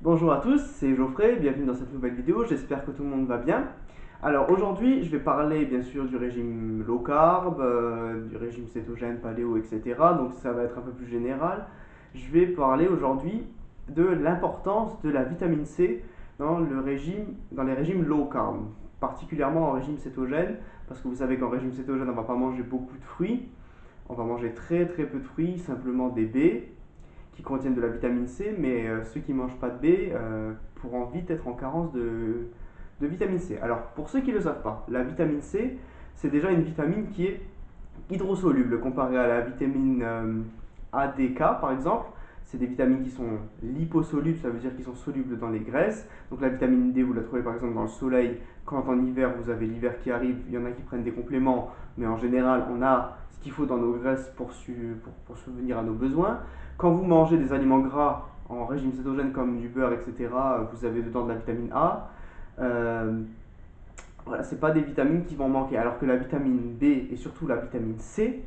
Bonjour à tous, c'est Geoffrey, bienvenue dans cette nouvelle vidéo, j'espère que tout le monde va bien. Alors aujourd'hui, je vais parler bien sûr du régime low carb, du régime cétogène, paléo, etc. Donc ça va être un peu plus général. Je vais parler aujourd'hui de l'importance de la vitamine C dans les régimes low carb, particulièrement en régime cétogène, parce que vous savez qu'en régime cétogène, on ne va pas manger beaucoup de fruits, on va manger très très peu de fruits, simplement des baies qui contiennent de la vitamine C, mais ceux qui ne mangent pas de B pourront vite être en carence de vitamine C. Alors, pour ceux qui ne le savent pas, la vitamine C, c'est déjà une vitamine qui est hydrosoluble comparée à la vitamine A, D, K par exemple. C'est des vitamines qui sont liposolubles, ça veut dire qu'ils sont solubles dans les graisses. Donc la vitamine D, vous la trouvez par exemple dans le soleil. Quand en hiver, vous avez l'hiver qui arrive, il y en a qui prennent des compléments, mais en général, on a ce qu'il faut dans nos graisses pour subvenir à nos besoins. Quand vous mangez des aliments gras en régime cétogène comme du beurre, etc., vous avez dedans de la vitamine A. Euh, voilà, c'est pas des vitamines qui vont manquer. Alors que la vitamine B et surtout la vitamine C,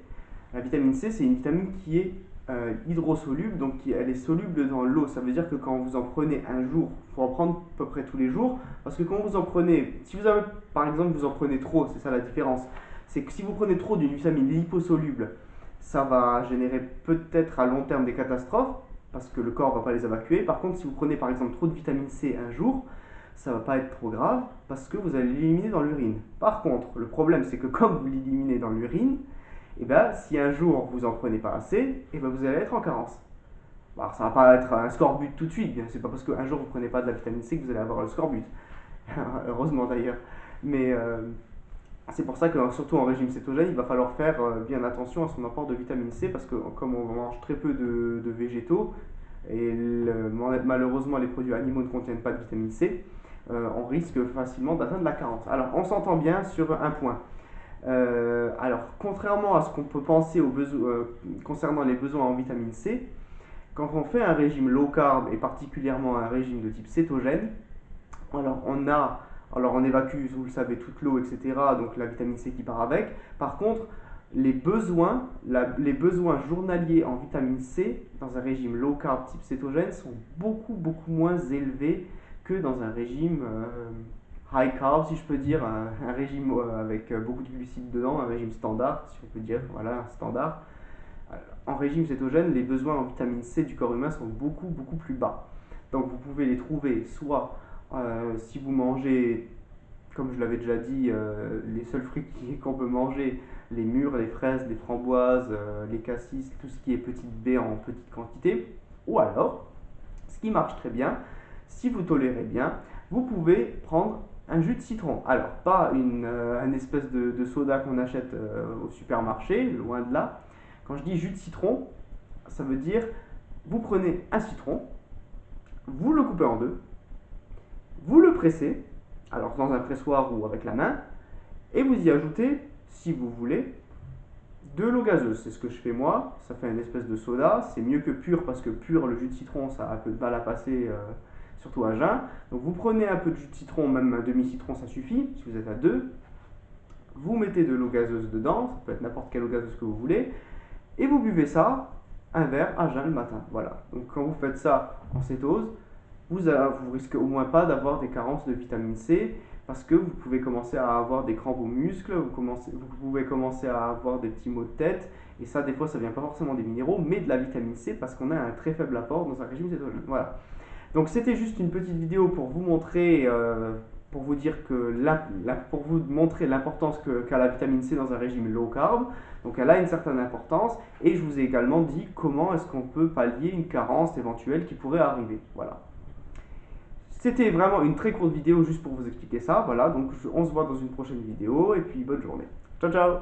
c'est une vitamine qui est hydrosoluble, donc elle est soluble dans l'eau. Ça veut dire que quand vous en prenez un jour, il faut en prendre à peu près tous les jours, parce que quand vous en prenez, si vous avez, par exemple, vous en prenez trop, c'est ça la différence, c'est que si vous prenez trop d'une vitamine liposoluble, ça va générer peut-être à long terme des catastrophes, parce que le corps ne va pas les évacuer. Par contre, si vous prenez par exemple trop de vitamine C un jour, ça va pas être trop grave parce que vous allez l'éliminer dans l'urine. Par contre, le problème c'est que comme vous l'éliminez dans l'urine, et ben, si un jour vous en prenez pas assez, et ben, vous allez être en carence. Alors, ça va pas être un scorbut tout de suite, c'est pas parce qu'un jour vous prenez pas de la vitamine C que vous allez avoir le scorbut. Heureusement d'ailleurs. Mais c'est pour ça que surtout en régime cétogène, il va falloir faire bien attention à son apport de vitamine C parce que comme on mange très peu de végétaux et malheureusement les produits animaux ne contiennent pas de vitamine C, on risque facilement d'atteindre la carence. Alors, on s'entend bien sur un point. Alors, contrairement à ce qu'on peut penser concernant les besoins en vitamine C, quand on fait un régime low carb et particulièrement un régime de type cétogène, alors on évacue, vous le savez, toute l'eau, etc. Donc la vitamine C qui part avec. Par contre, les besoins journaliers en vitamine C dans un régime low carb type cétogène sont beaucoup moins élevés que dans un régime high carb, si je peux dire, un régime avec beaucoup de glucides dedans, un régime standard, si on peut dire, voilà, un standard. En régime cétogène, les besoins en vitamine C du corps humain sont beaucoup plus bas. Donc vous pouvez les trouver soit si vous mangez, comme je l'avais déjà dit, les seuls fruits qu'on peut manger, les mûres, les fraises, les framboises, les cassis, tout ce qui est petite baie en petite quantité. Ou alors, ce qui marche très bien, si vous tolérez bien, vous pouvez prendre un jus de citron. Alors, pas un espèce de soda qu'on achète au supermarché, loin de là. Quand je dis jus de citron, ça veut dire vous prenez un citron, vous le coupez en deux, vous le pressez, alors dans un pressoir ou avec la main, et vous y ajoutez, si vous voulez, de l'eau gazeuse. C'est ce que je fais moi, ça fait une espèce de soda, c'est mieux que pur parce que pur, le jus de citron, ça a un peu de mal à passer, surtout à jeun. Donc vous prenez un peu de jus de citron, même un demi-citron, ça suffit, si vous êtes à deux. Vous mettez de l'eau gazeuse dedans, ça peut être n'importe quelle eau gazeuse que vous voulez, et vous buvez ça, un verre à jeun le matin. Voilà. Donc quand vous faites ça en cétose, vous risquez au moins pas d'avoir des carences de vitamine C parce que vous pouvez commencer à avoir des crampes aux muscles, vous pouvez commencer à avoir des petits maux de tête, et ça, des fois, ça vient pas forcément des minéraux, mais de la vitamine C parce qu'on a un très faible apport dans un régime cétogène. Voilà. Donc c'était juste une petite vidéo pour vous montrer, pour vous dire que pour vous montrer l'importance qu'a la vitamine C dans un régime low carb. Donc elle a une certaine importance et je vous ai également dit comment est-ce qu'on peut pallier une carence éventuelle qui pourrait arriver. Voilà. C'était vraiment une très courte vidéo juste pour vous expliquer ça. Voilà, donc on se voit dans une prochaine vidéo et puis bonne journée. Ciao ciao.